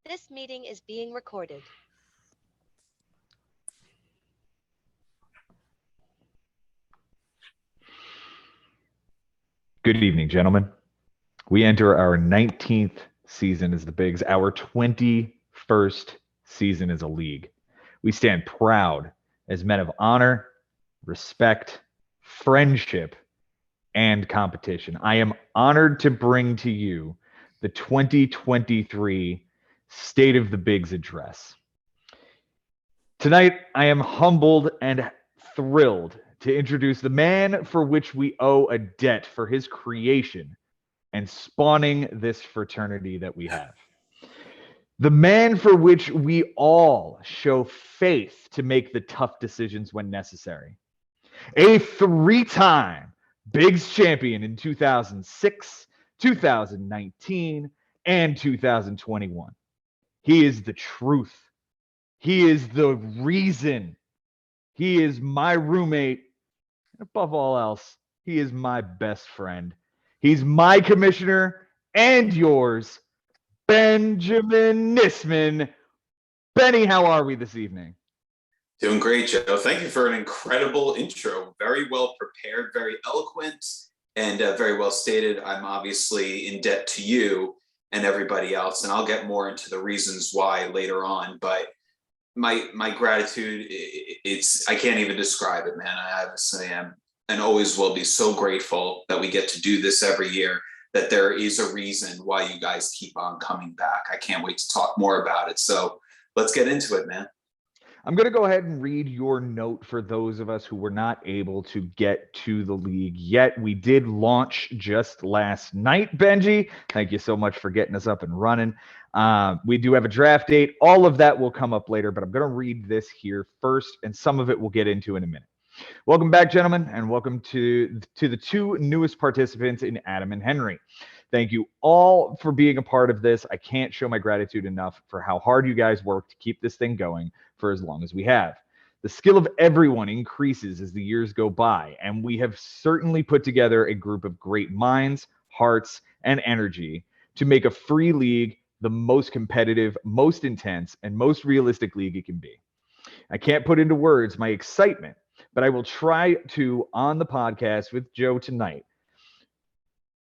This meeting is being recorded. Good evening, gentlemen. We enter our 19th season as the Bigs, our 21st season as a league. We stand proud as men of honor, respect, friendship, and competition. I am honored to bring to you the 2023 State of the Bigs address. Tonight, I am humbled and thrilled to introduce the man for which we owe a debt for his creation and spawning this fraternity that we have. The man for which we all show faith to make the tough decisions when necessary. A three-time Bigs champion in 2006, 2019, and 2021. He is the truth. He is the reason. He is my roommate. And above all else, he is my best friend. He's my commissioner and yours, Benjamin Nisman. Benny, how are we this evening? Doing great, Joe. Thank you for an incredible intro. Very well prepared, very eloquent, and very well stated. I'm obviously in debt to you and everybody else, and I'll get more into the reasons why later on. But my gratitude, I can't even describe it, man. I obviously am and always will be so grateful that we get to do this every year, that there is a reason why you guys keep on coming back. I can't wait to talk more about it. So let's get into it, man. I'm going to go ahead and read your note for those of us who were not able to get to the league yet. We did launch just last night, Benji. Thank you so much for getting us up and running. We do have a draft date. All of that will come up later, but I'm going to read this here first, and some of it we'll get into in a minute. Welcome back, gentlemen, and welcome to the two newest participants in Adam and Henry. Thank you all for being a part of this. I can't show my gratitude enough for how hard you guys work to keep this thing going for as long as we have. The skill of everyone increases as the years go by, and we have certainly put together a group of great minds, hearts, and energy to make a free league the most competitive, most intense, and most realistic league it can be. I can't put into words my excitement, but I will try to on the podcast with Joe tonight.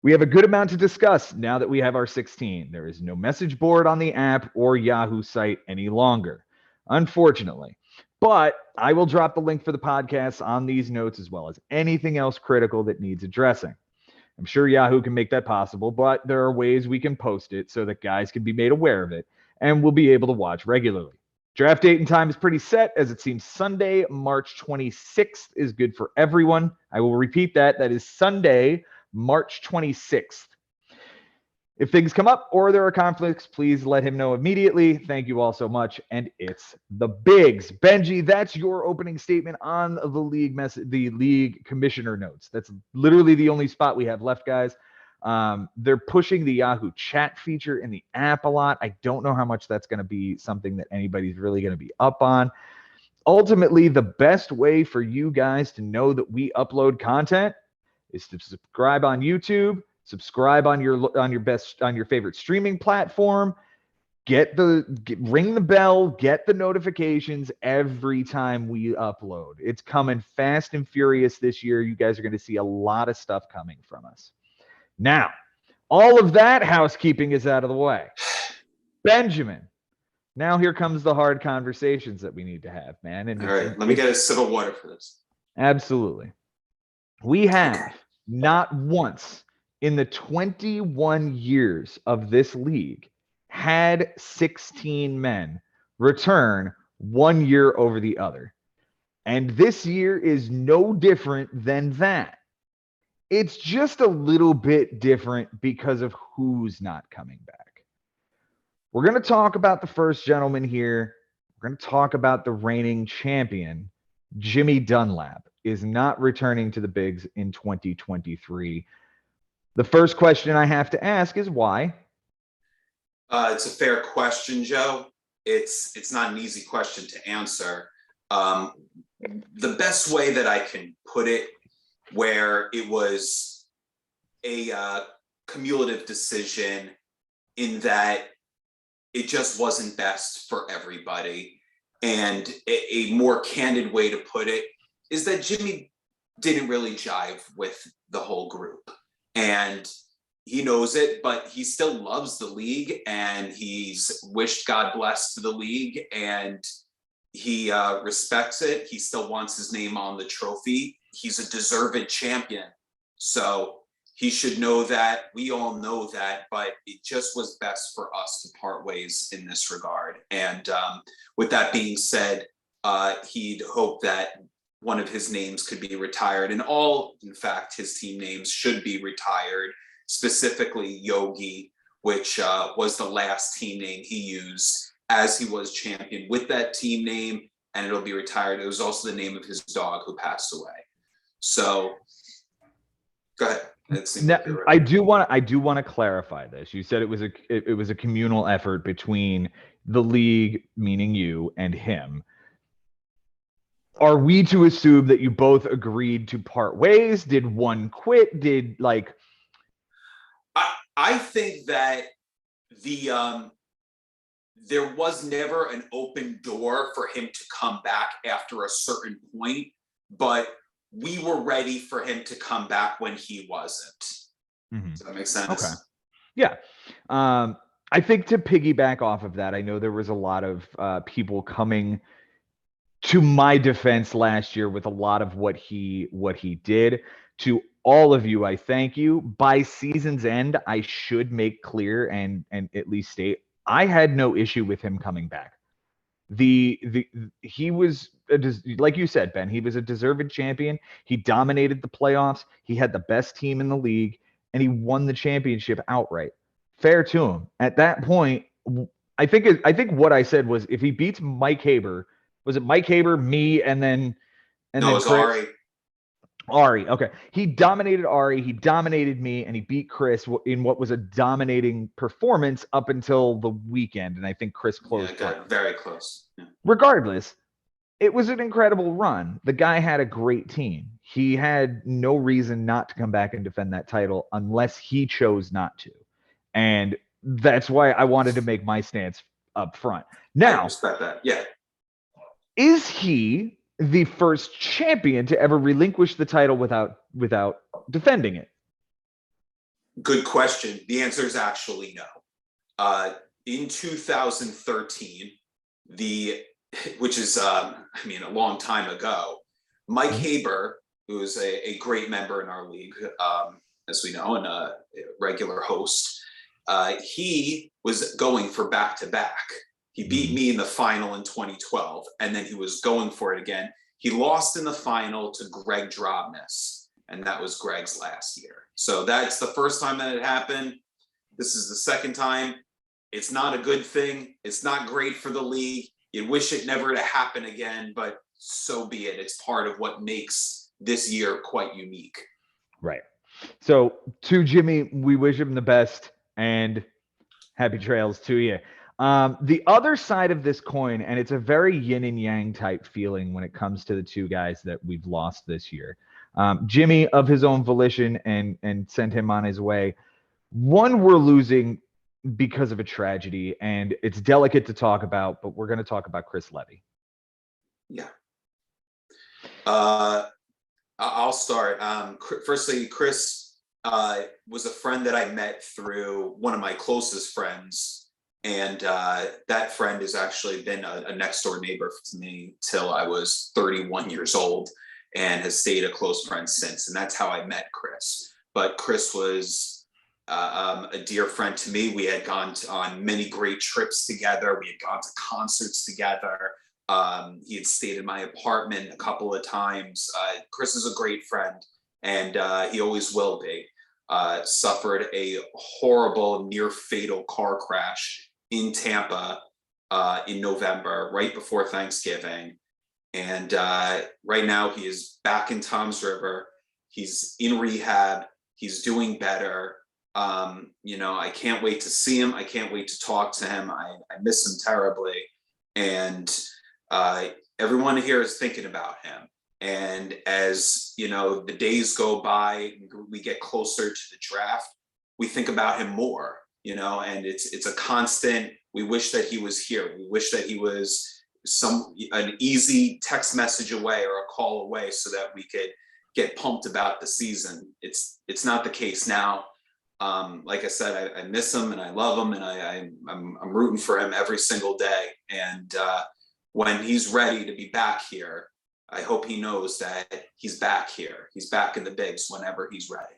We have a good amount to discuss now that we have our 16. There is no message board on the app or Yahoo site any longer, unfortunately. But I will drop the link for the podcast on these notes, as well as anything else critical that needs addressing. I'm sure Yahoo can make that possible, but there are ways we can post it so that guys can be made aware of it and will be able to watch regularly. Draft date and time is pretty set, as it seems Sunday, March 26th is good for everyone. I will repeat that. That is Sunday, March 26th. If things come up or there are conflicts, please let him know immediately. Thank you all so much. And it's the Bigs. Benji, that's your opening statement on the league commissioner notes. That's literally the only spot we have left, guys. They're pushing the Yahoo chat feature in the app a lot. I don't know how much that's going to be something that anybody's really going to be up on. Ultimately, the best way for you guys to know that we upload content is to subscribe on YouTube, subscribe on your favorite streaming platform, ring the bell, get the notifications every time we upload. It's coming fast and furious this year. You guys are going to see a lot of stuff coming from us. Now, all of that housekeeping is out of the way. Benjamin, now here comes the hard conversations that we need to have, man. And all right, let me get a sip of water for this. Absolutely. We have not once in the 21 years of this league had 16 men return 1 year over the other. And this year is no different than that. It's just a little bit different because of who's not coming back. We're going to talk about the first gentleman here. We're going to talk about the reigning champion. Jimmy Dunlap is not returning to the Bigs in 2023. The first question I have to ask is why? It's a fair question, Joe. It's not an easy question to answer. The best way that I can put it, where it was a cumulative decision in that it just wasn't best for everybody. And a more candid way to put it is that Jimmy didn't really jive with the whole group. And he knows it, but he still loves the league, and he's wished God bless to the league, and he respects it. He still wants his name on the trophy. He's a deserved champion. So he should know that. We all know that, but it just was best for us to part ways in this regard. And with that being said, he'd hope that one of his names could be retired, and all, in fact, his team names should be retired, specifically Yogi, which was the last team name he used as he was champion with that team name, and it'll be retired. It was also the name of his dog who passed away. So go ahead. Now, I do want to clarify this. You said it was a communal effort between the league, meaning you, and him. Are we to assume that you both agreed to part ways? Did one quit? Did like? I think that there was never an open door for him to come back after a certain point, but we were ready for him to come back when he wasn't. Mm-hmm. Does that make sense? Okay. Yeah. I think to piggyback off of that, I know there was a lot of people coming to my defense last year with a lot of what he did. To all of you, I thank you. By season's end, I should make clear and at least state I had no issue with him coming back. He was, like you said, Ben, he was a deserved champion. He dominated the playoffs. He had the best team in the league, and he won the championship outright. Fair to him. At that point, I think what I said was if he beats Mike Haber, was it Mike Haber, me, and then no, it was Ari. Ari, okay. He dominated Ari, he dominated me, and he beat Chris in what was a dominating performance up until the weekend, and I think Chris closed. Yeah, got very close. Yeah. Regardless, it was an incredible run. The guy had a great team. He had no reason not to come back and defend that title unless he chose not to. And that's why I wanted to make my stance up front. Now, I respect that. Yeah. Is he the first champion to ever relinquish the title without defending it? Good question. The answer is actually no. In 2013, which is a long time ago, Mike Haber, who is a great member in our league, as we know, and a regular host, he was going for back-to-back. He beat me in the final in 2012, and then he was going for it again. He lost in the final to Greg Drobnis, and that was Greg's last year. So that's the first time that it happened. This is the second time. It's not a good thing. It's not great for the league. You wish it never to happen again, but so be it. It's part of what makes this year quite unique. Right. So to Jimmy, we wish him the best and happy trails to you. The other side of this coin, and it's a very yin and yang type feeling when it comes to the two guys that we've lost this year. Jimmy, of his own volition, and sent him on his way. One, we're losing because of a tragedy, and it's delicate to talk about, but we're going to talk about Chris Levy. Yeah. I'll start. Firstly, Chris was a friend that I met through one of my closest friends. And that friend has actually been a next door neighbor to me till I was 31 years old and has stayed a close friend since. And that's how I met Chris. But Chris was a dear friend to me. We had gone on many great trips together. We had gone to concerts together. He had stayed in my apartment a couple of times. Chris is a great friend, and he always will be. Suffered a horrible, near fatal car crash in Tampa in November, right before Thanksgiving. And right now he is back in Toms River. He's in rehab. He's doing better. I can't wait to see him. I can't wait to talk to him. I miss him terribly. And everyone here is thinking about him. And as, the days go by, we get closer to the draft, we think about him more, and it's a constant We wish that he was here. We wish that he was an easy text message away or a call away so that we could get pumped about the season. It's not the case now. Like I said, I miss him and I love him, and I'm rooting for him every single day. And when he's ready to be back here, I hope he knows that he's back here. He's back in the bigs whenever he's ready.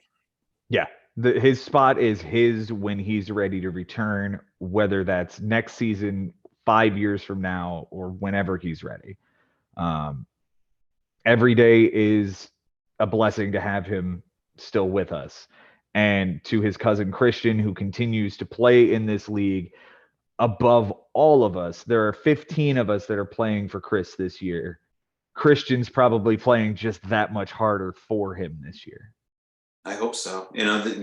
Yeah. His spot is his when he's ready to return, whether that's next season, 5 years from now, or whenever he's ready. Every day is a blessing to have him still with us. And to his cousin Christian, who continues to play in this league above all of us. There are 15 of us that are playing for Chris this year. Christian's probably playing just that much harder for him this year. I hope so.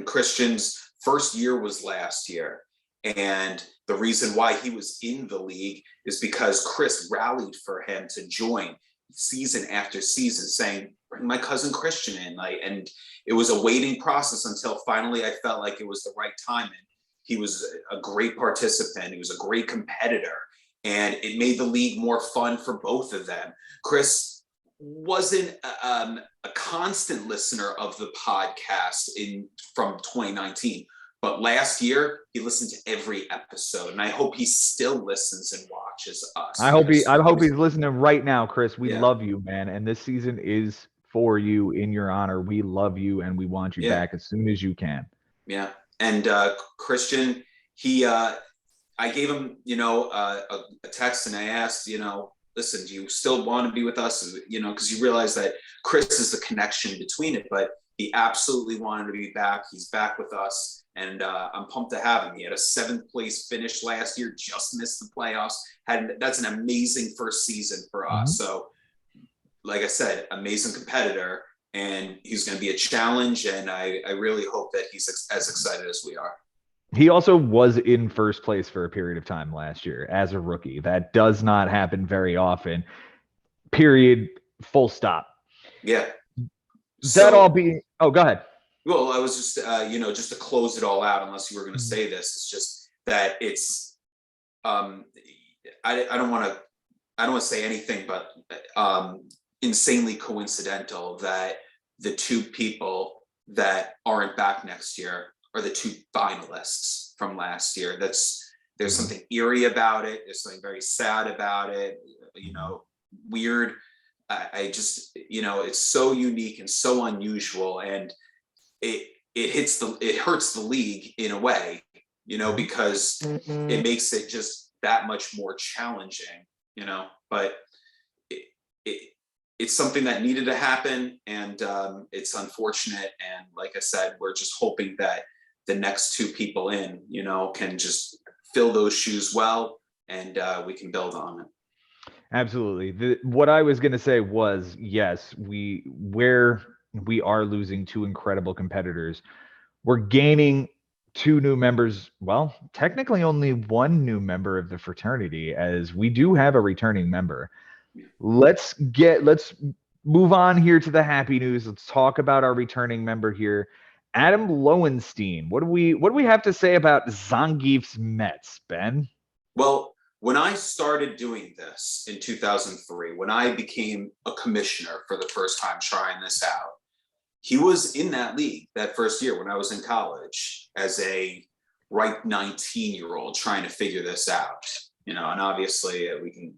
Christian's first year was last year. And the reason why he was in the league is because Chris rallied for him to join season after season, saying, bring my cousin Christian in. And it was a waiting process until finally I felt like it was the right time. And he was a great participant. He was a great competitor. And it made the league more fun for both of them. Chris wasn't a constant listener of the podcast from 2019. But last year, he listened to every episode, and I hope he still listens and watches us. I hope he's listening right now, Chris. We love you, man, and this season is for you in your honor. We love you, and we want you back as soon as you can. Yeah, and Christian, I gave him, a text, and I asked, listen, do you still want to be with us? Because you realize that Chris is the connection between it, but he absolutely wanted to be back. He's back with us. And I'm pumped to have him. He had a 7th place finish last year, just missed the playoffs. That's an amazing first season for us. So, like I said, amazing competitor, and he's going to be a challenge. And I really hope that he's as excited as we are. He also was in first place for a period of time last year as a rookie. That does not happen very often. Period. Full stop. Yeah. Oh, go ahead. Well, I was just, just to close it all out, unless you were going to say this, it's just that it's, I don't want to say anything, but insanely coincidental that the 2 people that aren't back next year are the 2 finalists from last year. There's something eerie about it. There's something very sad about it, weird. I just, it's so unique and so unusual, and it hurts the league in a way, because it makes it just that much more challenging, but it's something that needed to happen, and it's unfortunate. And like I said, we're just hoping that the next 2 people in, can just fill those shoes well, and we can build on it. Absolutely. What I was going to say was, yes, we are losing 2 incredible competitors. We're gaining 2 new members. Well, technically only 1 new member of the fraternity, as we do have a returning member. Let's move on here to the happy news. Let's talk about our returning member here, Adam Lowenstein. What do we have to say about Zangief's Mets, Ben? Well, when I started doing this in 2003, when I became a commissioner for the first time trying this out, he was in that league that first year when I was in college as a ripe 19-year-old trying to figure this out. And obviously we can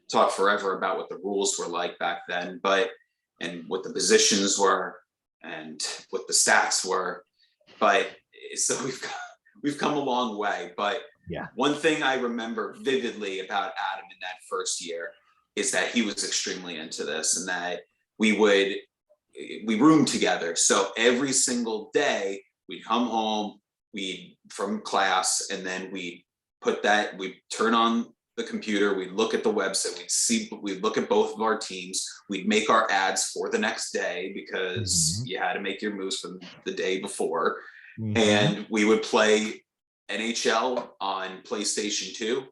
talk forever about what the rules were like back then, and what the positions were and what the stats were. But so we've come a long way. But yeah, one thing I remember vividly about Adam in that first year is that he was extremely into this, and that we roomed together. So every single day we'd come home, from class, and then we'd turn on the computer, we'd look at the website, we'd look at both of our teams, we'd make our ads for the next day, because you had to make your moves from the day before. And we would play NHL on PlayStation 2,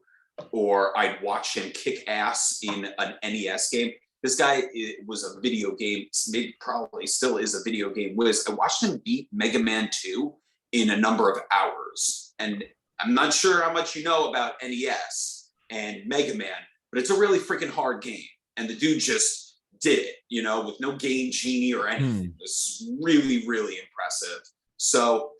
or I'd watch him kick ass in an NES game. This guy was a video game, maybe probably still is a video game whiz. I watched him beat Mega Man 2 in a number of hours. And I'm not sure how much you know about NES and Mega Man, but it's a really freaking hard game. And the dude just did it, you know, with no game genie or anything. It was really, really impressive. So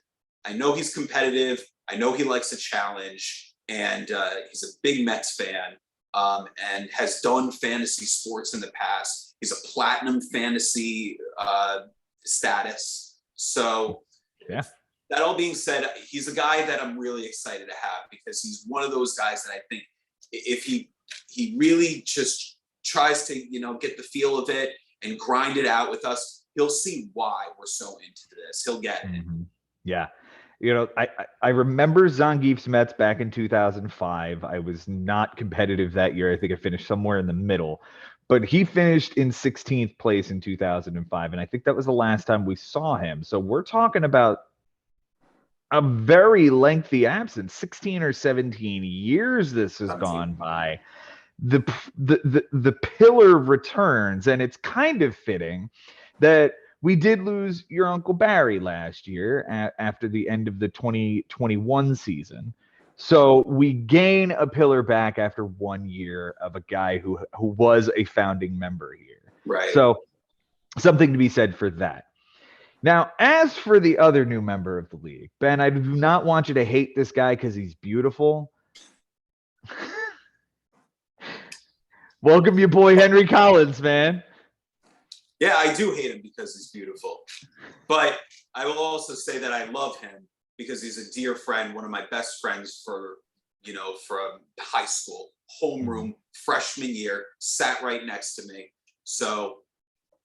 I know he's competitive. I know he likes a challenge, and he's a big Mets fan, and has done fantasy sports in the past. He's a platinum fantasy status. So Yeah. That all being said, he's a guy that I'm really excited to have, because he's one of those guys that I think if he really just tries to, you know, get the feel of it and grind it out with us, he'll see why we're so into this. He'll get it. Yeah. You know, I remember Zangief's Mets back in 2005. I was not competitive that year. I think I finished somewhere in the middle, but he finished in 16th place in 2005. And I think that was the last time we saw him. So we're talking about a very lengthy absence, 16 or 17 years this has gone by. The pillar returns, and it's kind of fitting that we did lose your Uncle Barry last year after the end of the 2021 season. So we gain a pillar back after 1 year of a guy who was a founding member here. Right. So something to be said for that. Now, as for the other new member of the league, Ben, I do not want you to hate this guy because he's beautiful. Welcome your boy Henry Collins, man. Yeah, I do hate him because he's beautiful. But I will also say that I love him because he's a dear friend, one of my best friends from high school, homeroom, freshman year, sat right next to me. So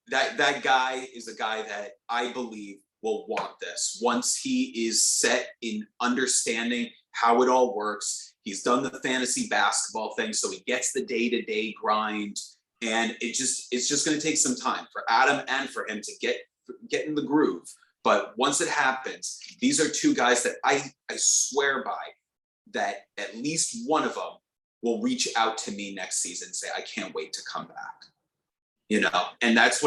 that guy is a guy that I believe will want this. Once he is set in understanding how it all works, he's done the fantasy basketball thing, so he gets the day-to-day grind. And it's just going to take some time for Adam and for him to get in the groove. But once it happens, these are two guys that I swear by that at least one of them will reach out to me next season and say, I can't wait to come back. You know, and that's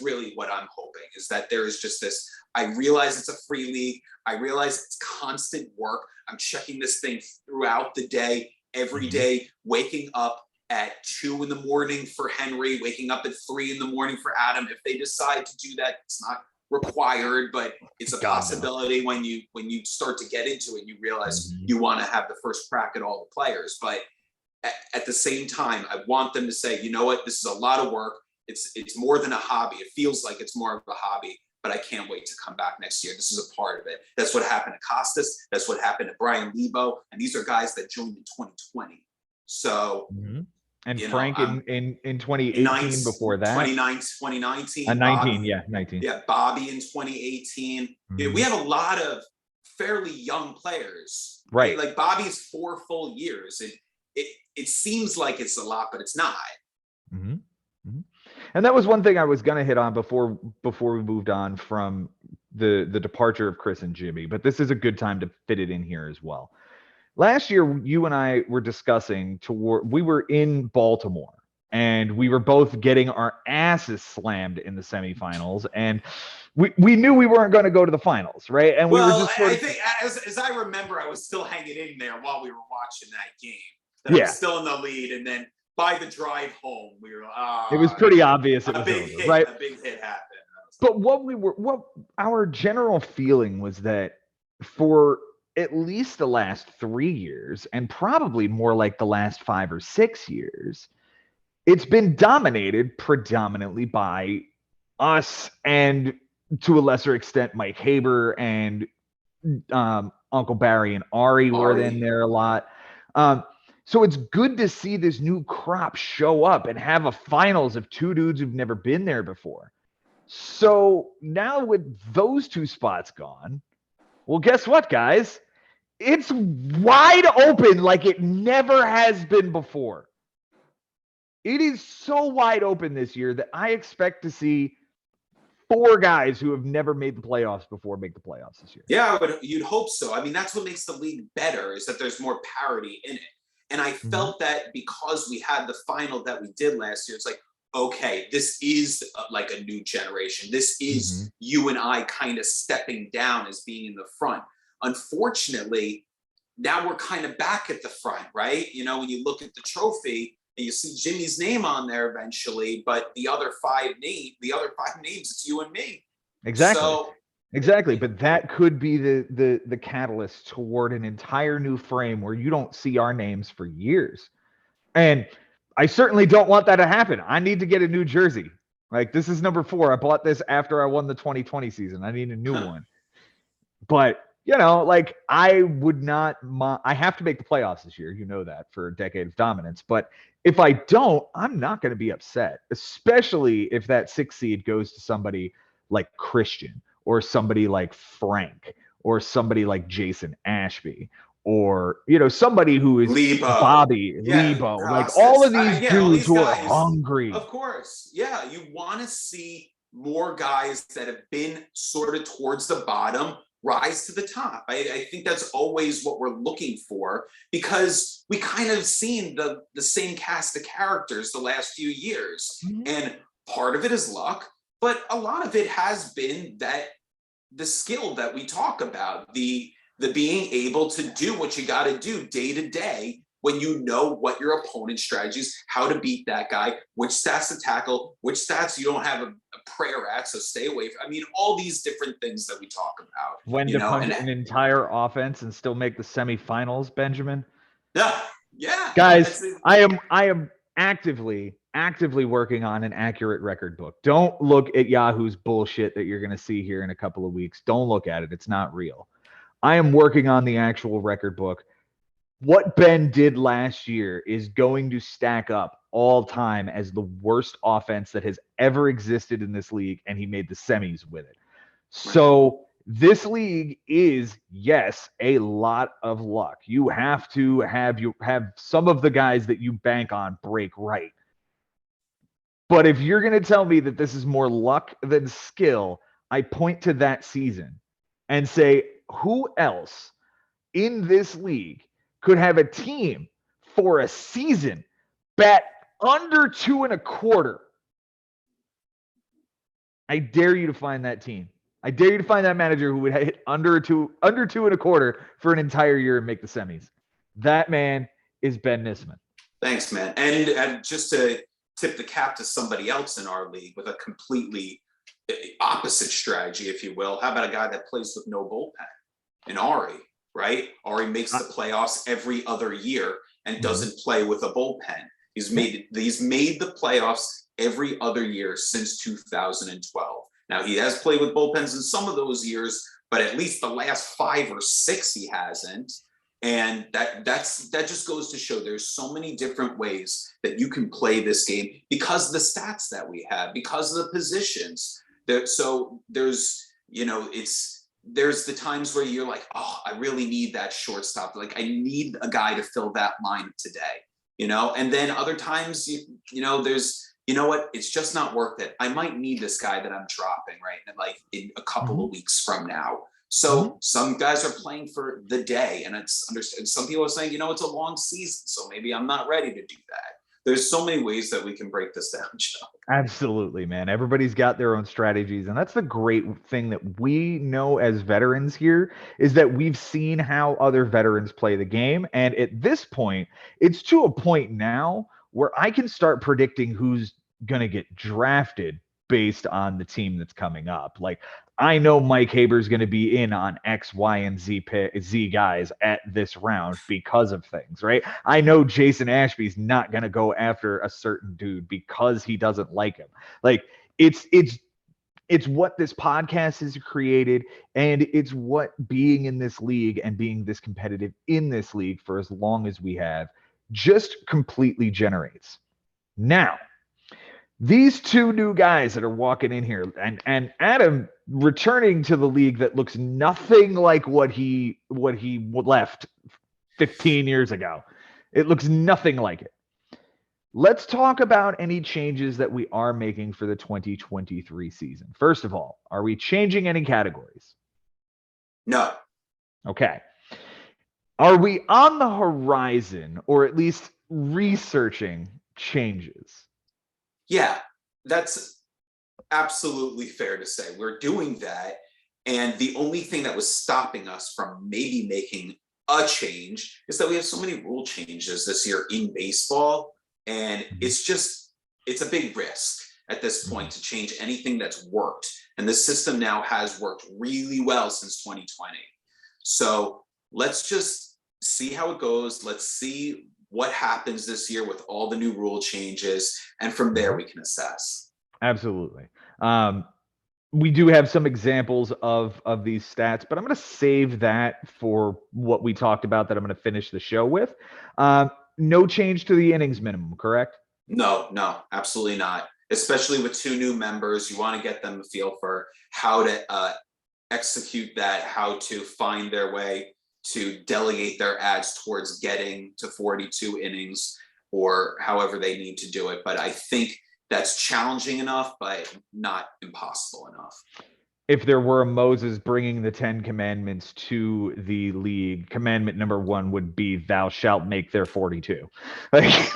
really what I'm hoping, is that there is just this, I realize it's a free league. I realize it's constant work. I'm checking this thing throughout the day, every day, waking up at 2 a.m. for Henry, waking up at 3 a.m. for Adam. If they decide to do that, it's not required, but it's a possibility when you start to get into it, you realize you want to have the first crack at all the players. But at the same time, I want them to say, you know what, this is a lot of work. It's more than a hobby. It feels like it's more of a hobby, but I can't wait to come back next year. This is a part of it. That's what happened to Costas. That's what happened to Brian Lebo. And these are guys that joined in 2020. So, and Frank in 2018 before that. 2019. 19, yeah, 19. Yeah, Bobby in 2018. Yeah, we have a lot of fairly young players. Right. Like Bobby's 4 full years. It seems like it's a lot, but it's not. And that was one thing I was going to hit on before we moved on from the departure of Chris and Jimmy, but this is a good time to fit it in here as well. Last year, you and I were discussing we were in Baltimore, and we were both getting our asses slammed in the semifinals, and we knew we weren't going to go to the finals, right? And we were just I think, as I remember, I was still hanging in there while we were watching that game. I was still in the lead, and then by the drive home, we were. It was pretty obvious it was over, right? A big hit happened. But what our general feeling was that for at least the last 3 years, and probably more like the last 5 or 6 years, it's been dominated predominantly by us, and to a lesser extent, Mike Haber and Uncle Barry and Ari were in there a lot. So it's good to see this new crop show up and have a finals of 2 dudes who've never been there before. So now with those 2 spots gone, well, guess what, guys? It's wide open like it never has been before. It is so wide open this year that I expect to see 4 guys who have never made the playoffs before make the playoffs this year. Yeah, but you'd hope so. I mean, that's what makes the league better, is that there's more parity in it. And I felt that because we had the final that we did last year, it's like, okay, this is like a new generation. This is you and I kind of stepping down as being in the front. Unfortunately, now we're kind of back at the front, right? You know, when you look at the trophy and you see Jimmy's name on there eventually, but the other five names, it's you and me. Exactly. So exactly. But that could be the catalyst toward an entire new frame where you don't see our names for years. And I certainly don't want that to happen. I need to get a new jersey. Like, this is number 4. I bought this after I won the 2020 season. I need a new one. But, you know, like, I would not I have to make the playoffs this year. You know that, for a decade of dominance. But if I don't, I'm not going to be upset, especially if that 6th seed goes to somebody like Christian or somebody like Frank or somebody like Jason Ashby, or, you know, somebody who is Lebo. Bobby, Yeah, Lebo, like Costas. all of these Yeah, all dudes these who are guys. hungry. Of course. Yeah, you want to see more guys that have been sort of towards the bottom rise to the top. I think that's always what we're looking for, because we kind of seen the same cast of characters the last few years. Mhm. And part of it is luck, but a lot of it has been that the skill that we talk about, the being able to do what you got to do day to day, when you know what your opponent's strategies, how to beat that guy, which stats to tackle, which stats you don't have a prayer at, so stay away from. I mean, all these different things that we talk about. When you to know, punch and an entire offense and still make the semifinals, Benjamin. yeah, Guys, I am actively working on an accurate record book. Don't look at Yahoo's bullshit that you're going to see here in a couple of weeks. Don't look at it. It's not real. I am working on the actual record book. What Ben did last year is going to stack up all time as the worst offense that has ever existed in this league, and he made the semis with it. So this league is, yes, a lot of luck. You have to have some of the guys that you bank on break right. But if you're going to tell me that this is more luck than skill, I point to that season and say, who else in this league could have a team for a season bat under 2.25? I dare you to find that team. I dare you to find that manager who would hit under 2.25 for an entire year and make the semis. That man is Ben Nisman. Thanks, man. And just to tip the cap to somebody else in our league with a completely opposite strategy, if you will. How about a guy that plays with no bullpen? And Ari, right? Ari makes the playoffs every other year and doesn't play with a bullpen. He's made the playoffs every other year since 2012. Now, he has played with bullpens in some of those years, but at least the last 5 or 6 he hasn't. And that just goes to show there's so many different ways that you can play this game because of the stats that we have, because of the positions. So there's the times where you're like, oh, I really need that shortstop. Like, I need a guy to fill that line today, and then other times, there's, what, it's just not worth it. I might need this guy that I'm dropping in a couple of weeks from now. So some guys are playing for the day, and it's understood. Some people are saying, it's a long season, so maybe I'm not ready to do that. There's so many ways that we can break this down, Joe. Absolutely, man. Everybody's got their own strategies, and that's the great thing that we know as veterans here, is that we've seen how other veterans play the game. And at this point, it's to a point now where I can start predicting who's going to get drafted based on the team that's coming up. Like, I know Mike Haber's going to be in on X, Y, and Z guys at this round because of things, right? I know Jason Ashby's not going to go after a certain dude because he doesn't like him. Like, it's what this podcast has created, and it's what being in this league and being this competitive in this league for as long as we have just completely generates. Now, these 2 new guys that are walking in here, and Adam returning to the league that looks nothing like what he left 15 years ago. It looks nothing like it. Let's talk about any changes that we are making for the 2023 season. First of all, are we changing any categories? No. Okay. Are we on the horizon, or at least researching changes? Yeah, that's absolutely fair to say. We're doing that. And the only thing that was stopping us from maybe making a change is that we have so many rule changes this year in baseball, and it's a big risk at this point to change anything that's worked. And the system now has worked really well since 2020. So let's just see how it goes. Let's see what happens this year with all the new rule changes. And from there, we can assess. Absolutely. We do have some examples of these stats, but I'm going to save that for what we talked about that I'm going to finish the show with. No change to the innings minimum, correct? No, absolutely not. Especially with 2 new members, you want to get them a feel for how to execute that, how to find their way to delegate their ads towards getting to 42 innings or however they need to do it. But I think that's challenging enough, but not impossible enough. If there were a Moses bringing the 10 commandments to the league, commandment number 1 would be thou shalt make their 42. Like,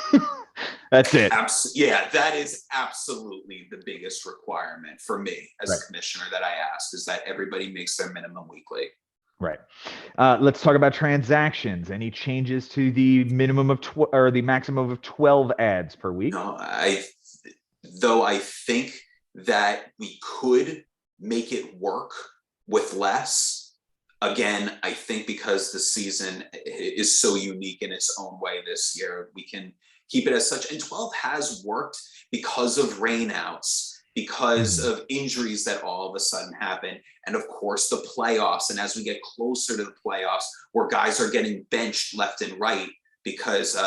that's it. Yeah, that is absolutely the biggest requirement for me as a commissioner that I ask, is that everybody makes their minimum weekly. Right. Let's talk about transactions. Any changes to the minimum of or the maximum of 12 ads per week? No, I think that we could make it work with less. Again, I think because the season is so unique in its own way this year, we can keep it as such. And 12 has worked because of rainouts, because of injuries that all of a sudden happen, and of course the playoffs. And as we get closer to the playoffs, where guys are getting benched left and right because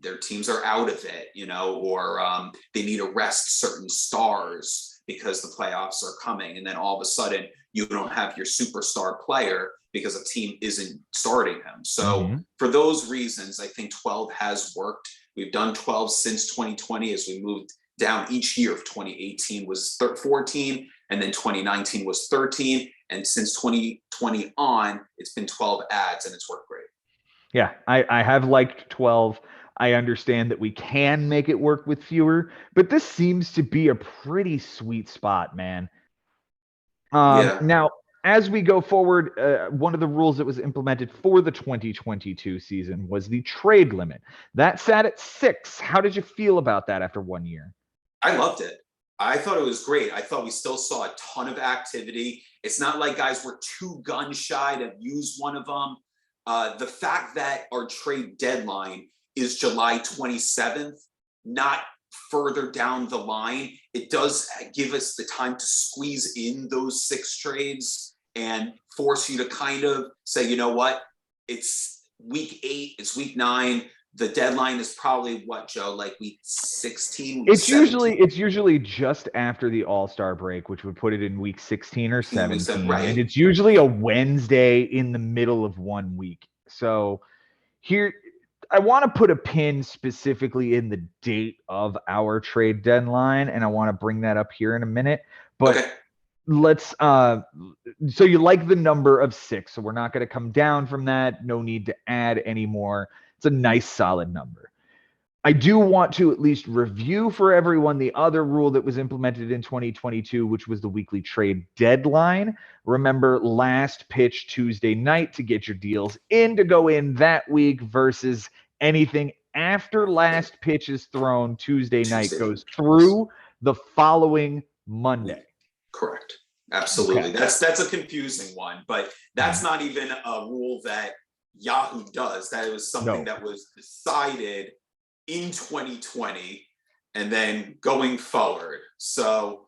their teams are out of it, or they need to rest certain stars because the playoffs are coming. And then all of a sudden you don't have your superstar player because a team isn't starting him. So for those reasons, I think 12 has worked. We've done 12 since 2020 as we moved down each year. Of 2018 was 14, and then 2019 was 13. And since 2020 on, it's been 12 ads, and it's worked great. Yeah, I have liked 12. I understand that we can make it work with fewer, but this seems to be a pretty sweet spot, man. Now, as we go forward, one of the rules that was implemented for the 2022 season was the trade limit. That sat at 6. How did you feel about that after 1 year? I loved it. I thought it was great. I thought we still saw a ton of activity. It's not like guys were too gun shy to use one of them. The fact that our trade deadline is July 27th, not further down the line, it does give us the time to squeeze in those 6 trades and force you to kind of say, you know what, it's week 8, it's week 9. The deadline is probably what, Joe, like week 16? Week it's 17? usually just after the All-Star break, which would put it in week 16 or 17. Right. And it's usually a Wednesday in the middle of 1 week. So here, I want to put a pin specifically in the date of our trade deadline, and I want to bring that up here in a minute. But let's so you like the number of 6, so we're not going to come down from that. No need to add anymore. It's a nice solid number. I do want to at least review for everyone the other rule that was implemented in 2022, which was the weekly trade deadline. Remember, last pitch Tuesday night to get your deals in to go in that week versus anything after last pitch is thrown Tuesday night goes through the following Monday. Correct. Absolutely. Okay. That's a confusing one, but that's not even a rule that Yahoo does. That it was something that was decided in 2020 and then going forward. So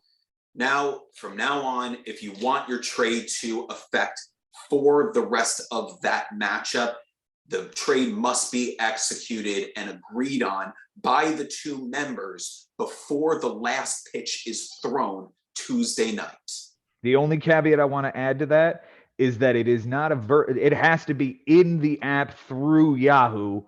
now, from now on, if you want your trade to affect for the rest of that matchup, the trade must be executed and agreed on by the 2 members before the last pitch is thrown Tuesday night. The only caveat I want to add to that is that it is not it has to be in the app through Yahoo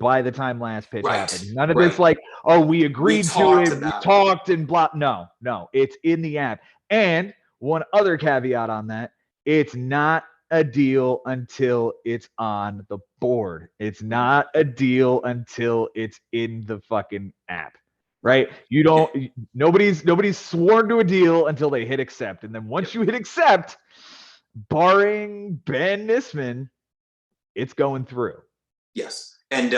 by the time last pitch happened. None of this like, oh, we agreed to it, we talked and blah. No, it's in the app. And one other caveat on that, it's not a deal until it's on the board. It's not a deal until it's in the fucking app. Right? You don't nobody's sworn to a deal until they hit accept. And then once you hit accept, barring Ben Nisman, It's going through. Yes. And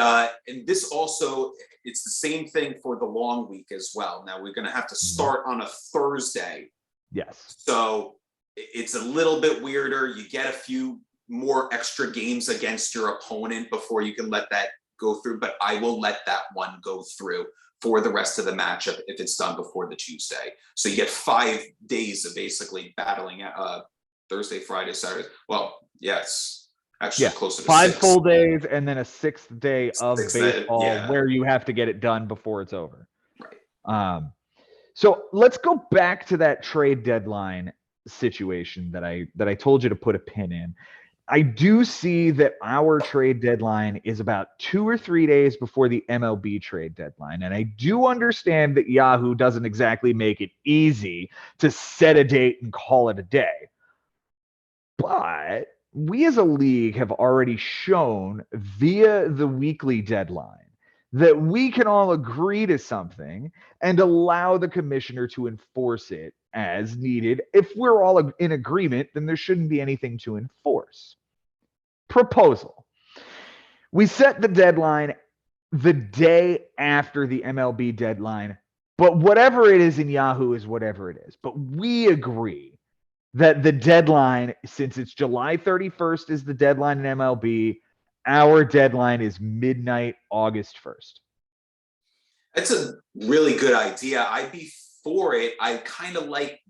this also, it's the same thing for the long week as well. Now we're going to have to start on a Thursday. Yes. So it's a little bit weirder. You get a few more extra games against your opponent before you can let that go through. But I will let that one go through for the rest of the matchup if it's done before the Tuesday. So you get 5 days of basically battling Thursday, Friday, Saturday. Well, yes. Actually, closer to 5 6 full days and then a 6th day of Sixth baseball day, yeah. where you have to get it done before it's over. Right. So let's go back to that trade deadline situation that I told you to put a pin in. I do see that our trade deadline is about 2 or 3 days before the MLB trade deadline. And I do understand that Yahoo doesn't exactly make it easy to set a date and call it a day. But we as a league have already shown via the weekly deadline that we can all agree to something and allow the commissioner to enforce it as needed. If we're all in agreement, then there shouldn't be anything to enforce. Proposal. We set the deadline the day after the MLB deadline, but whatever it is in Yahoo is whatever it is. But we agree that the deadline, since it's July 31st is the deadline in MLB, our deadline is midnight, August 1st. That's a really good idea. I'd be for it. I kind of like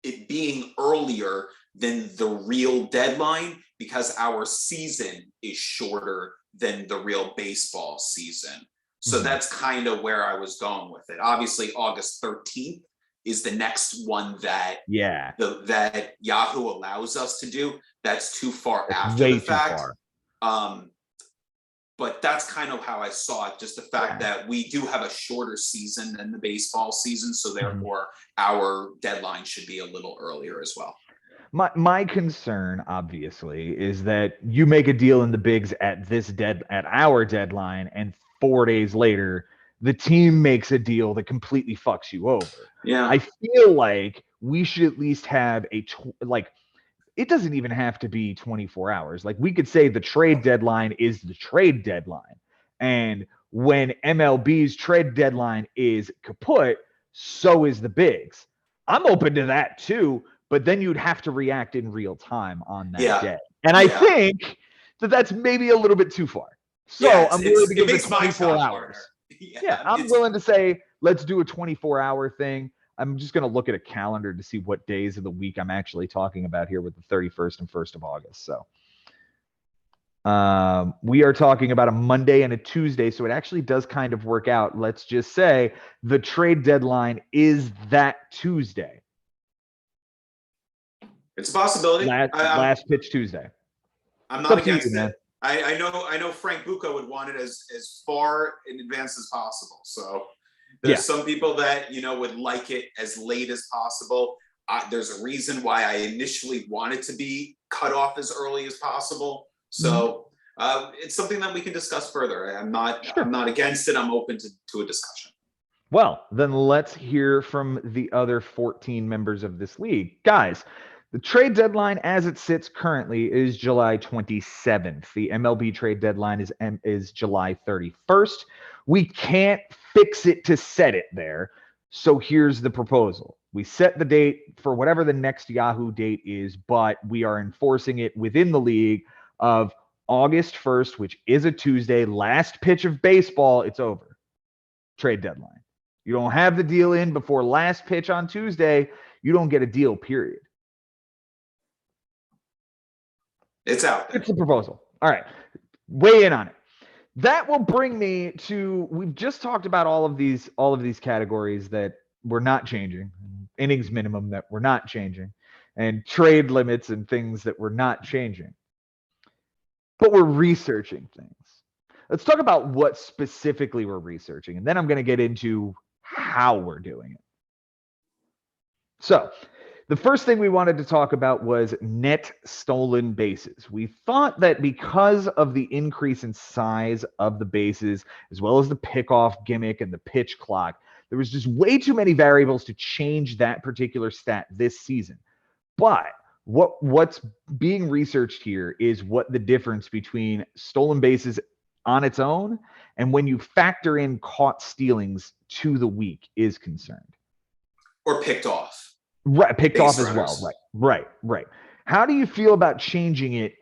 it being earlier than the real deadline because our season is shorter than the real baseball season. So that's kind of where I was going with it. Obviously, August 13th is the next one that that Yahoo allows us to do. That's too far after the fact. But that's kind of how I saw it. Just the fact that we do have a shorter season than the baseball season, so therefore our deadline should be a little earlier as well. My concern, obviously, is that you make a deal in the bigs at our deadline, and 4 days later, the team makes a deal that completely fucks you over. Yeah, I feel like we should at least have it doesn't even have to be 24 hours. Like we could say the trade deadline is the trade deadline. And when MLB's trade deadline is kaput, so is the bigs. I'm open to that too, but then you'd have to react in real time on that day. And I think that that's maybe a little bit too far. So I'm willing to give it 24 hours. I'm willing to say, let's do a 24-hour thing. I'm just going to look at a calendar to see what days of the week I'm actually talking about here with the 31st and 1st of August. So we are talking about a Monday and a Tuesday, so it actually does kind of work out. Let's just say the trade deadline is that Tuesday. It's a possibility. Last pitch Tuesday. I'm not against it. I know Frank Bucco would want it as far in advance as possible. So there's some people that, would like it as late as possible. There's a reason why I initially wanted to be cut off as early as possible. So it's something that we can discuss further. I'm not against it. I'm open to a discussion. Well, then let's hear from the other 14 members of this league. Guys, the trade deadline as it sits currently is July 27th. The MLB trade deadline is July 31st. We can't fix it to set it there. So here's the proposal. We set the date for whatever the next Yahoo date is, but we are enforcing it within the league of August 1st, which is a Tuesday. Last pitch of baseball, it's over. Trade deadline. You don't have the deal in before last pitch on Tuesday, you don't get a deal, period. It's out there. It's a proposal. All right. Weigh in on it. That will bring me to, we've just talked about all of these categories that we're not changing, innings minimum that we're not changing, and trade limits and things that we're not changing. But we're researching things. Let's talk about what specifically we're researching, and then I'm going to get into how we're doing it. So the first thing we wanted to talk about was net stolen bases. We thought that because of the increase in size of the bases, as well as the pickoff gimmick and the pitch clock, there was just way too many variables to change that particular stat this season. But what's being researched here is what the difference between stolen bases on its own and when you factor in caught stealings to the week is concerned. Or picked off. Right, picked Base off as runners. well. Right. How do you feel about changing it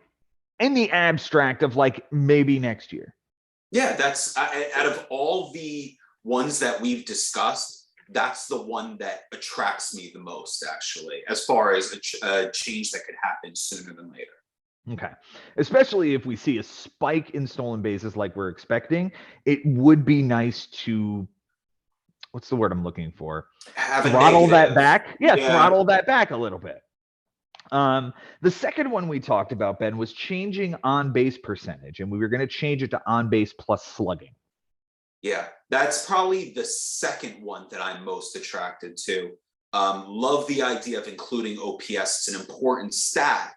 in the abstract of like maybe next year? Yeah, that's out of all the ones that we've discussed, that's the one that attracts me the most, actually, as far as a change that could happen sooner than later. Okay. Especially if we see a spike in stolen bases like we're expecting, it would be nice to, what's the word I'm looking for? Have a Throttle that negative. back. Yeah, Yeah. throttle that back a little bit. The second one we talked about, Ben, was changing on base percentage, and we were going to change it to on base plus slugging. Yeah, that's probably the second one that I'm most attracted to. Love the idea of including OPS. It's an important stat.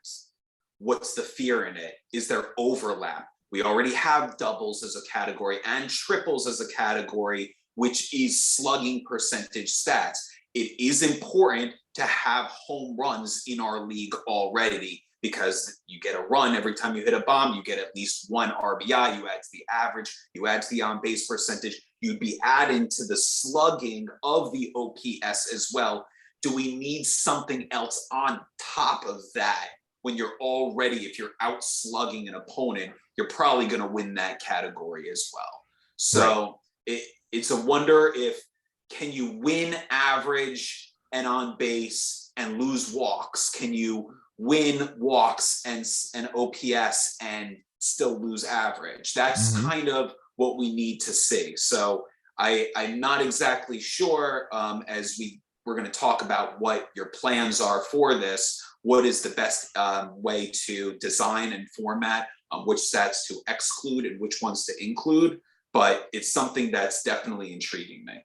What's the fear in it? Is there overlap? We already have doubles as a category and triples as a category, which is slugging percentage stats. It is important to have home runs in our league already, because you get a run every time you hit a bomb, you get at least one RBI, you add to the average, you add to the on-base percentage, you'd be adding to the slugging of the OPS as well. Do we need something else on top of that when you're already, if you're out slugging an opponent, you're probably going to win that category as well. So it's a wonder if, can you win average and on base and lose walks? Can you win walks and OPS and still lose average? That's kind of what we need to see. So I'm not exactly sure, as we're going to talk about what your plans are for this, what is the best way to design and format, which stats to exclude and which ones to include, but it's something that's definitely intriguing me.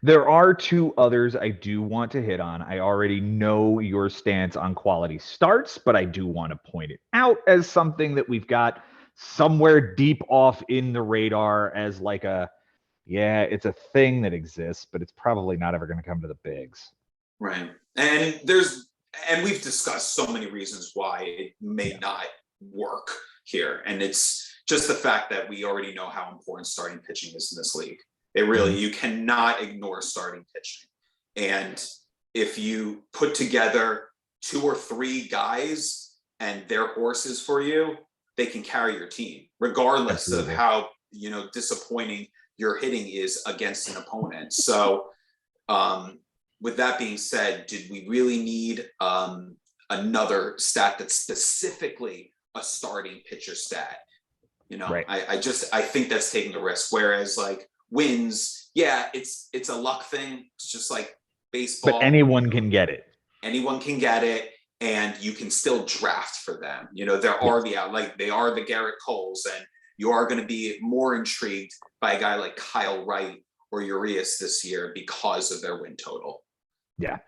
There are two others I do want to hit on. I already know your stance on quality starts, but I do want to point it out as something that we've got somewhere deep off in the radar as like it's a thing that exists, but it's probably not ever going to come to the bigs. Right. And we've discussed so many reasons why it may not work here. And it's just the fact that we already know how important starting pitching is in this league. It really, you cannot ignore starting pitching. And if you put together 2 or 3 guys and their horses for you, they can carry your team, regardless of how, disappointing your hitting is against an opponent. So with that being said, did we really need another stat that's specifically a starting pitcher stat? I think that's taking a risk. Whereas like wins, it's a luck thing. It's just like baseball. But anyone can get it. Anyone can get it, and you can still draft for them. There are they are the Garrett Coles, and you are going to be more intrigued by a guy like Kyle Wright or Urias this year because of their win total. Yeah.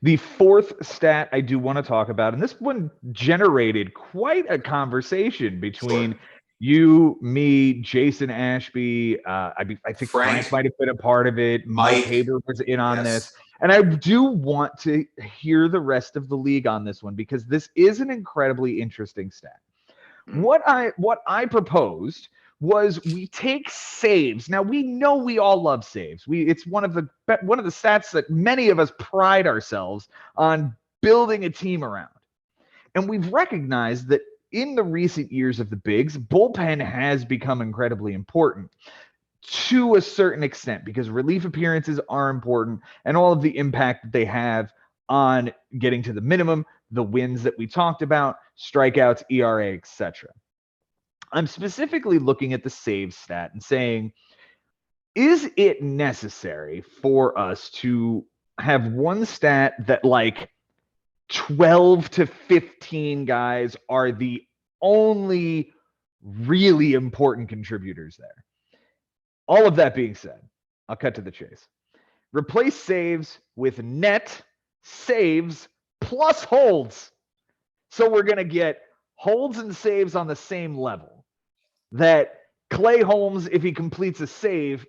The fourth stat I do want to talk about, and this one generated quite a conversation between you, me, Jason Ashby. I think Frank might have been a part of it. Mike Haber was in on this. And I do want to hear the rest of the league on this one, because this is an incredibly interesting stat. What I proposed was we take saves. Now we know we all love saves. It's one of the stats that many of us pride ourselves on building a team around. And we've recognized that in the recent years of the bigs, bullpen has become incredibly important to a certain extent, because relief appearances are important and all of the impact that they have on getting to the minimum, the wins that we talked about, strikeouts, ERA, etc. I'm specifically looking at the save stat and saying, is it necessary for us to have one stat that like 12 to 15 guys are the only really important contributors there? All of that being said, I'll cut to the chase. Replace saves with net saves plus holds. So we're going to get holds and saves on the same level. That Clay Holmes, if he completes a save,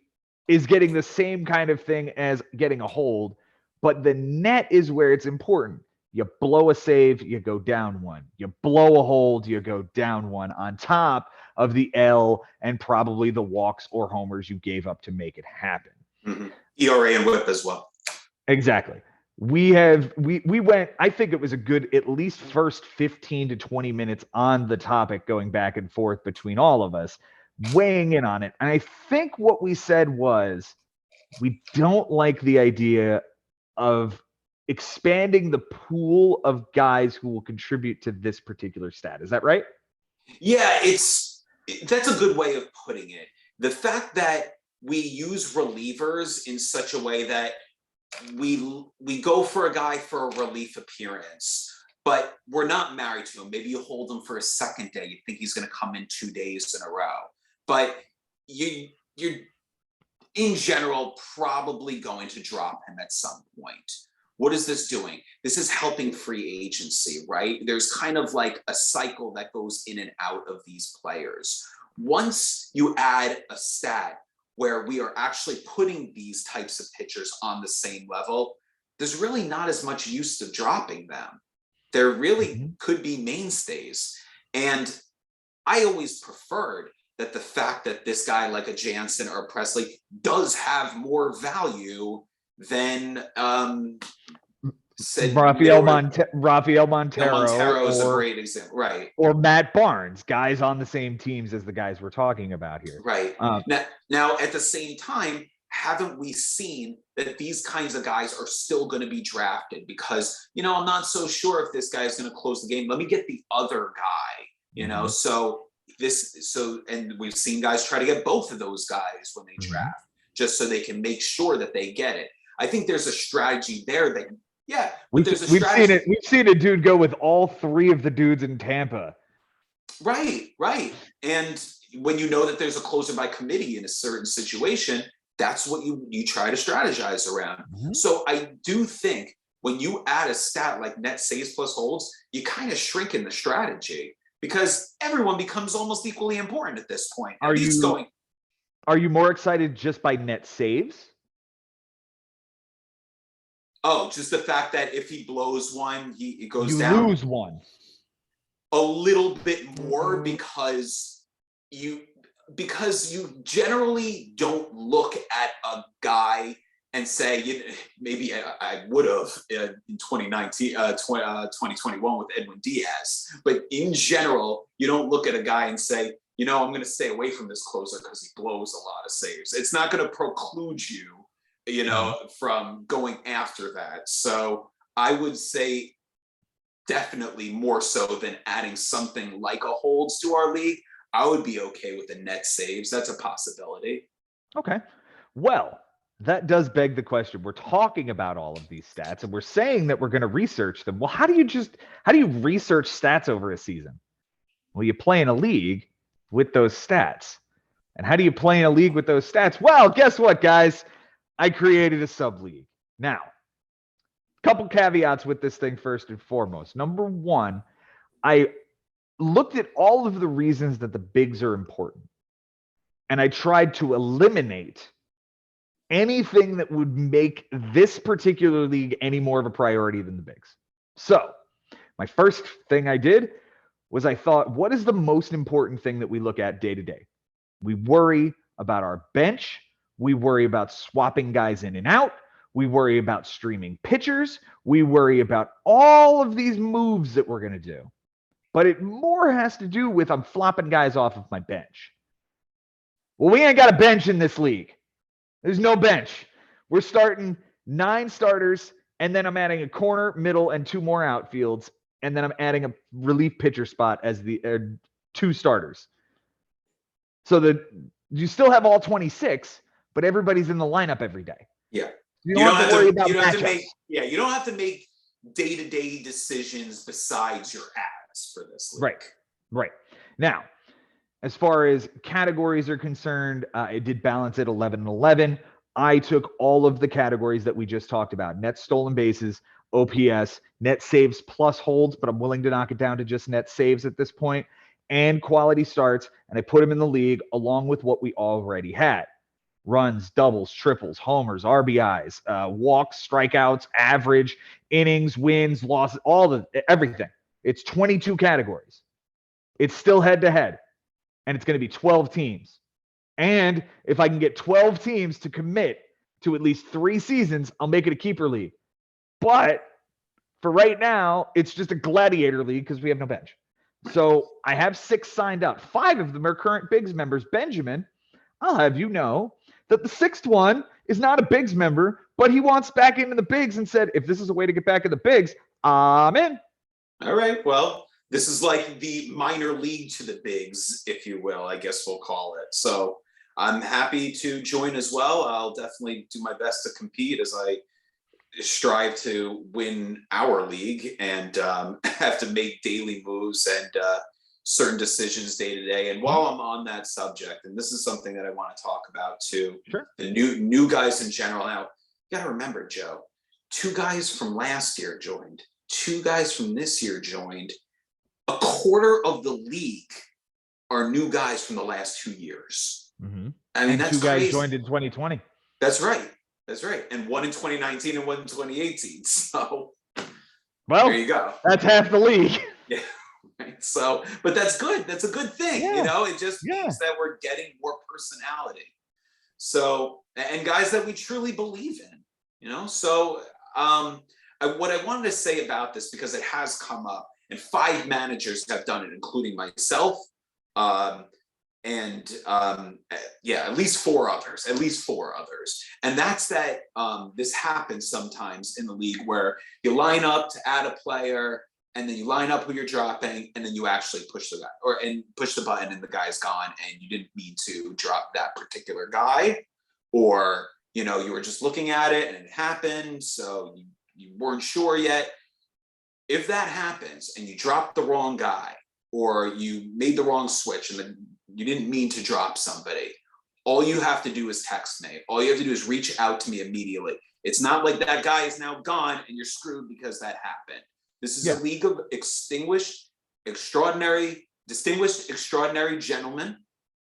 is getting the same kind of thing as getting a hold. But the net is where it's important. You blow a save, you go down 1. You blow a hold, you go down 1 on top of the L and probably the walks or homers you gave up to make it happen. Mm-hmm. ERA and WHIP as well. Exactly. We went, I think it was a good at least first 15 to 20 minutes on the topic, going back and forth between all of us, weighing in on it. And I think what we said was we don't like the idea of expanding the pool of guys who will contribute to this particular stat. Is that right? Yeah, that's a good way of putting it. The fact that we use relievers in such a way that we go for a guy for a relief appearance, but we're not married to him. Maybe you hold him for a second day. You think he's going to come in 2 days in a row, but you're in general probably going to drop him at some point. What is this doing? This is helping free agency, right? There's kind of like a cycle that goes in and out of these players. Once you add a stat where we are actually putting these types of pitchers on the same level, there's really not as much use of dropping them. There really could be mainstays. And I always preferred that the fact that this guy like a Jansen or a Presley does have more value than Rafael Montero is a great example, right? Or Matt Barnes, guys on the same teams as the guys we're talking about here, right? Now, at the same time, haven't we seen that these kinds of guys are still going to be drafted? Because I'm not so sure if this guy is going to close the game. Let me get the other guy, and we've seen guys try to get both of those guys when they draft, just so they can make sure that they get it. I think there's a strategy there that. Yeah, we've seen it. We've seen a dude go with all 3 of the dudes in Tampa. Right. And when you know that there's a closer by committee in a certain situation, that's what you try to strategize around. So I do think when you add a stat like net saves plus holds, you kind of shrink in the strategy because everyone becomes almost equally important at this point. Are you more excited just by net saves? Oh, just the fact that if he blows one, it goes down. You lose one. A little bit more because you generally don't look at a guy and say, maybe I would have in 2019, 2021 with Edwin Diaz. But in general, you don't look at a guy and say, I'm going to stay away from this closer because he blows a lot of saves. It's not going to preclude you from going after that. So I would say definitely more so than adding something like a holds to our league. I would be okay with the net saves. That's a possibility. Okay. Well, that does beg the question. We're talking about all of these stats and we're saying that we're going to research them. Well, how do you research stats over a season? Well, you play in a league with those stats. And how do you play in a league with those stats? Well, guess what, guys? I created a sub-league. Now, a couple caveats with this thing first and foremost. Number one, I looked at all of the reasons that the bigs are important. And I tried to eliminate anything that would make this particular league any more of a priority than the bigs. So, my first thing I did was I thought, what is the most important thing that we look at day to day? We worry about our bench. We worry about swapping guys in and out. We worry about streaming pitchers. We worry about all of these moves that we're going to do. But it more has to do with I'm flopping guys off of my bench. Well, we ain't got a bench in this league. There's no bench. We're starting 9 starters, and then I'm adding a corner, middle, and 2 more outfields, and then I'm adding a relief pitcher spot as the 2 starters. So you still have all 26, but everybody's in the lineup every day. Yeah. You don't have to worry about matchups. You don't have to make day-to-day decisions besides your ads for this league. Right. Now, as far as categories are concerned, it did balance at 11 and 11. I took all of the categories that we just talked about. Net stolen bases, OPS, net saves plus holds, but I'm willing to knock it down to just net saves at this point, and quality starts, and I put them in the league along with what we already had. runs, doubles, triples, homers, RBIs, walks, strikeouts, average, innings, wins, losses, everything. It's 22 categories. It's still head to head, and it's going to be 12 teams. And if I can get 12 teams to commit to at least 3 seasons, I'll make it a keeper league. But for right now, it's just a gladiator league because we have no bench. So I have 6 signed up. 5 of them are current Bigs members. Benjamin, I'll have you know that the 6th one is not a Bigs member, but he wants back into the Bigs and said, if this is a way to get back in the Bigs, I'm in. All right. Well, this is like the minor league to the Bigs, if you will, I guess we'll call it. So I'm happy to join as well. I'll definitely do my best to compete as I strive to win our league and have to make daily moves and certain decisions day to day. And while I'm on that subject, and this is something that I want to talk about too, Sure. the new guys in general. Now, you got to remember, Joe, 2 guys from last year joined, 2 guys from this year joined. A quarter of the league are new guys from the last 2 years. Mm-hmm. I mean, and that's 2 guys crazy. joined in 2020. That's right. That's right. And 1 in 2019 and 1 in 2018. So Well, there you go. That's half the league. Yeah. Right. So, but that's good. That's a good thing. Yeah. You know, it just means that we're getting more personality. So, and guys that we truly believe in, you know. So what I wanted to say about this, because it has come up, and 5 managers have done it, including myself. At least 4 others. And that's that this happens sometimes in the league where you line up to add a player and then you line up who you're dropping and then you actually push the guy push the button and the guy's gone and you didn't mean to drop that particular guy, or, you know, you were just looking at it and it happened. So you weren't sure yet. If that happens and you drop the wrong guy or you made the wrong switch and then you didn't mean to drop somebody, all you have to do is text me. All you have to do is reach out to me immediately. It's not like that guy is now gone and you're screwed because that happened. This is a league of distinguished, extraordinary gentlemen.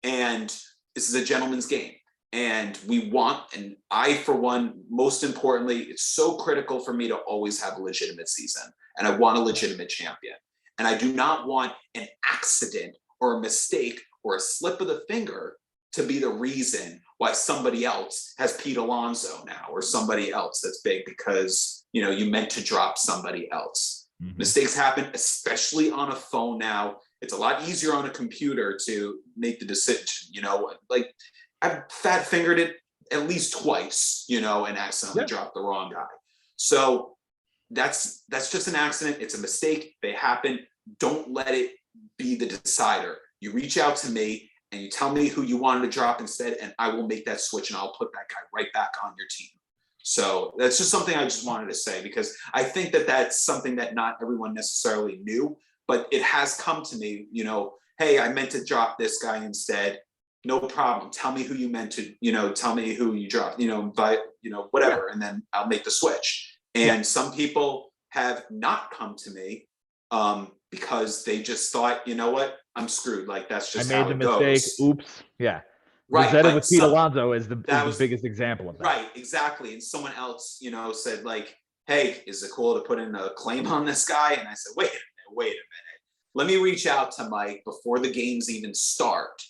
And this is a gentleman's game. And we want, and I, for one, most importantly, it's so critical for me to always have a legitimate season. And I want a legitimate champion. And I do not want an accident or a mistake or a slip of the finger to be the reason why somebody else has Pete Alonso now, or somebody else that's big because, you know, you meant to drop somebody else. Mm-hmm. Mistakes happen, especially on a phone now. It's a lot easier on a computer to make the decision, you know, like I've fat fingered it at least twice, you know, and accidentally dropped the wrong guy. So that's just an accident. It's a mistake. They happen. Don't let it be the decider. You reach out to me and you tell me who you wanted to drop instead, and I will make that switch and I'll put that guy right back on your team. So that's just something I just wanted to say, because I think that that's something that not everyone necessarily knew, but it has come to me, you know, hey, I meant to drop this guy instead. No problem. Tell me who you meant to, you know, tell me who you dropped, you know, but, you know, whatever. And then I'll make the switch. And some people have not come to me because they just thought, you know what, I'm screwed. Like, that's just I made the mistake. Goes. Oops. Yeah. Right. Rosetta with Pete Alonso is the biggest example of that. Right. Exactly. And someone else, you know, said like, hey, is it cool to put in a claim on this guy? And I said, wait a minute. Let me reach out to Mike before the games even start.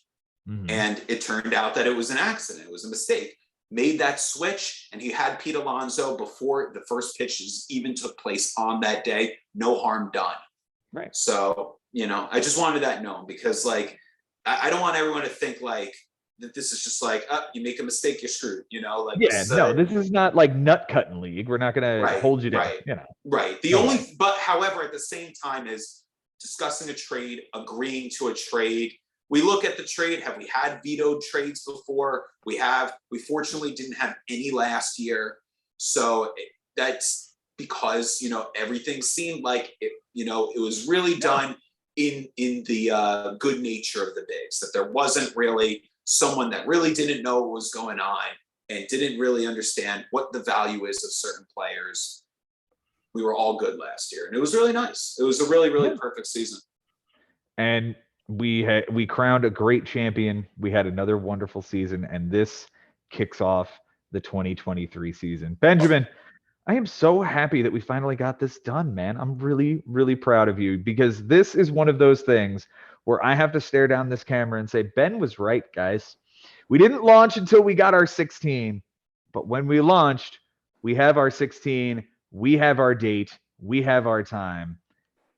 Mm-hmm. And it turned out that it was an accident. It was a mistake. Made that switch, and he had Pete Alonso before the first pitches even took place on that day. No harm done. Right. So, you know, I just wanted that known, because like, I don't want everyone to think like that this is just like, you make a mistake, you're screwed, you know? Like, this is not like nut cutting league. We're not going to hold you down, you know? Right. But however, at the same time is discussing a trade, agreeing to a trade. We look at the trade. Have we had vetoed trades before? We have. We fortunately didn't have any last year. So that's because, you know, everything seemed like it, you know, it was really done in the good nature of the bigs, that there wasn't really someone that really didn't know what was going on and didn't really understand what the value is of certain players. We were all good last year, and it was really nice. It was a really, really perfect season. And we crowned a great champion. We had another wonderful season, and this kicks off the 2023 season. Benjamin, I am so happy that we finally got this done, man. I'm really, really proud of you because this is one of those things where I have to stare down this camera and say, Ben was right, guys. We didn't launch until we got our 16, but when we launched, we have our 16, we have our date, we have our time.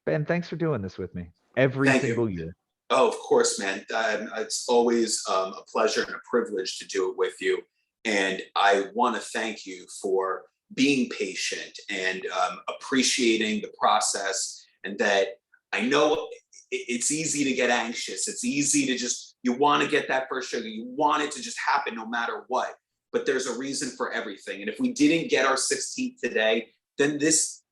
Ben, thanks for doing this with me every Thank you. single year. Oh, of course, man. It's always a pleasure and a privilege to do it with you. And I want to thank you for being patient and appreciating the process. And that I know it's easy to get anxious. It's easy to just, you want to get that first sugar. You want it to just happen no matter what. But there's a reason for everything. And if we didn't get our 16th today, then this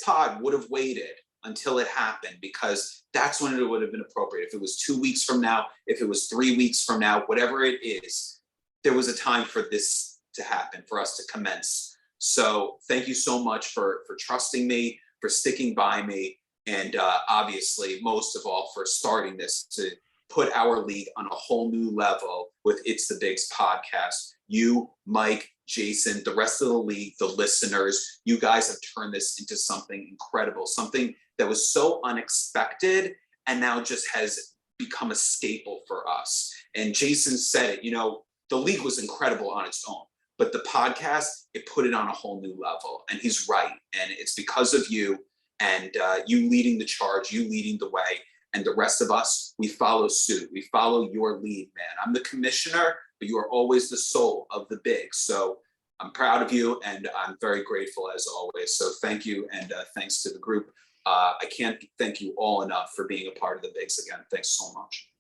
pod would have waited until it happened, because that's when it would have been appropriate. If it was 2 weeks from now, if it was 3 weeks from now, whatever it is, there was a time for this to happen, for us to commence. So thank you so much for trusting me, for sticking by me, and obviously, most of all, for starting this to put our league on a whole new level with It's the Bigs podcast. You, Mike, Jason, the rest of the league, the listeners, you guys have turned this into something incredible, something that was so unexpected and now just has become a staple for us. And Jason said it, the league was incredible on its own, but the podcast, it put it on a whole new level. And he's right. And it's because of you and you leading the charge, you leading the way. And the rest of us, we follow suit. We follow your lead, man. I'm the commissioner, but you are always the soul of the Bigs. So I'm proud of you, and I'm very grateful as always. So thank you, and thanks to the group. I can't thank you all enough for being a part of the Bigs again. Thanks so much.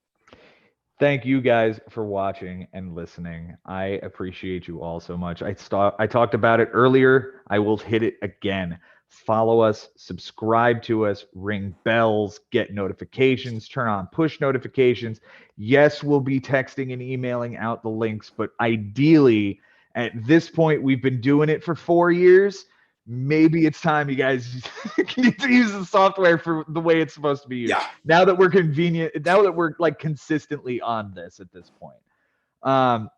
Thank you guys for watching and listening. I appreciate you all so much. I talked about it earlier. I will hit it again. Follow us, subscribe to us, ring bells, get notifications, turn on push notifications. Yes, we'll be texting and emailing out the links, but ideally, at this point, we've been doing it for 4 years. Maybe it's time you guys need to use the software for the way it's supposed to be used. Yeah. Now that we're like consistently on this at this point.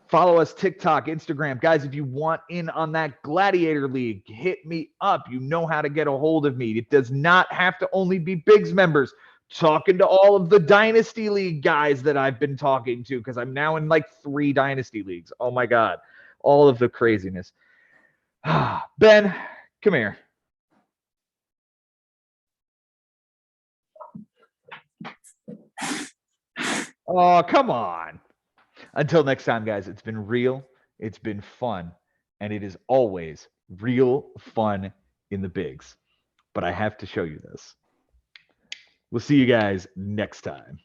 Follow us, TikTok, Instagram. Guys, if you want in on that Gladiator League, hit me up. You know how to get a hold of me. It does not have to only be Bigs members. Talking to all of the Dynasty League guys that I've been talking to, because I'm now in like 3 Dynasty Leagues. Oh my God. All of the craziness. Ben, come here. Oh, come on. Until next time, guys, it's been real, it's been fun, and it is always real fun in the Bigs. But I have to show you this. We'll see you guys next time.